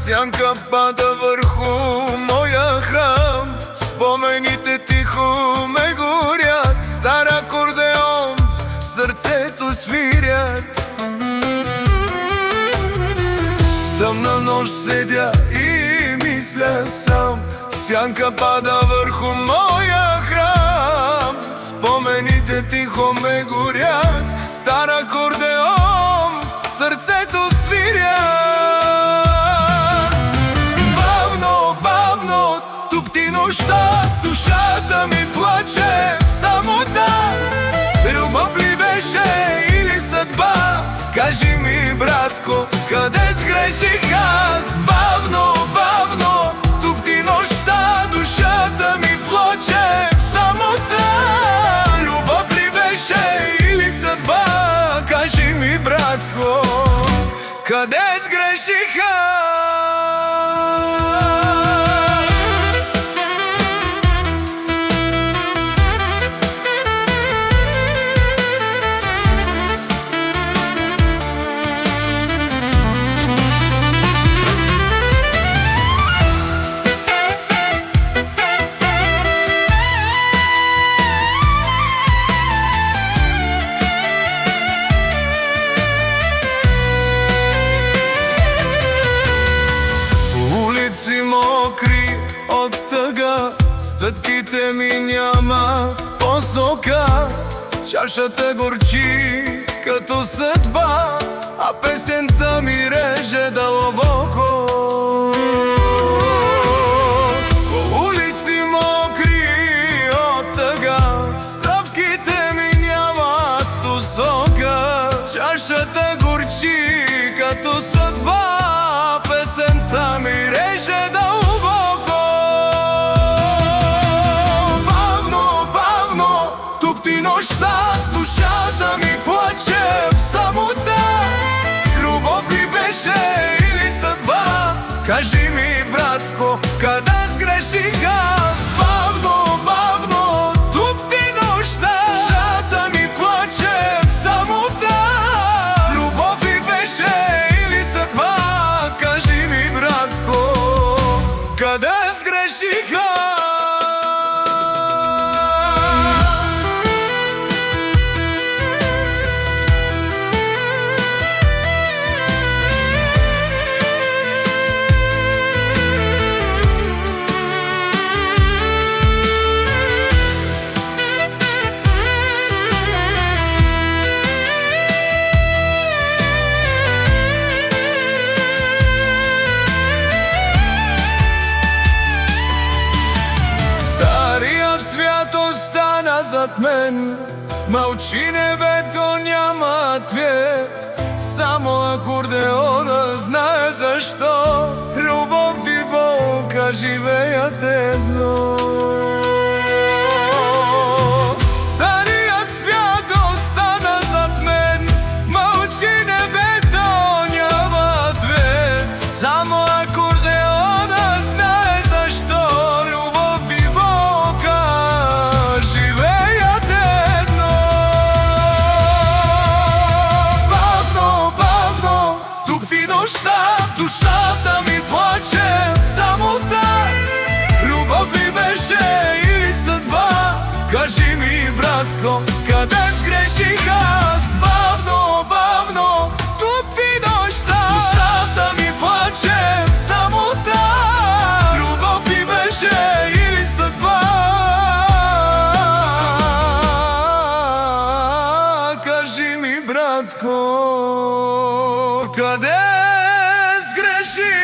сянка пада върху моя храм. Спомените тихо ме горят, стар акордеон в сърцето свирят. В тъмна нощ седя и мисля сам, сянка пада върху моя храм. Спомените тихо ме горят, стар акордеон в сърцето свирят. Бавно, бавно тупти нощта, душата ми плаче в самота. Любов ли беше или съдба? Кажи ми, братко, къде сгреших аз? Бавно, бавно тупти нощта, душата ми плаче в самота. Любов ли беше или съдба? Кажи ми, братко, къде сгреших аз? Мокри от тъга, стъпките ми няма посока. Чашата горчи като съдба, а песента ми реже дълбоко. По улици мокри от тъга, стъпките ми нямат посока. Чашата горчи като съдба, песента ми реже дълбоко. Бавно, бавно тупти нощта, душата ми плаче в самота. Любов ли беше или съдба? Кажи ми, братко, къде сгреших аз? Бавно, бавно тупти нощта, душата ми плаче в самота. Любов ли беше или съдба? Кажи ми, братко, къде сгреших аз? Свят остана зад мен, мълчи небето, няма ответ. Само акордеона знае защо любов и болка живеят едно. Старият свят остана зад мен, мълчи небето, няма ответ. Само акордеона знае защо любов и болка живеят едно. Бавно, бавно тупти нощта, душата ми плаче в самота. Любов ли беше или съдба? Кажи ми, братко, къде сгреших аз? Бавно, бавно тупти нощта, душата ми плаче в самота. Любов ли беше или съдба? Кажи ми, братко, къде сгреших?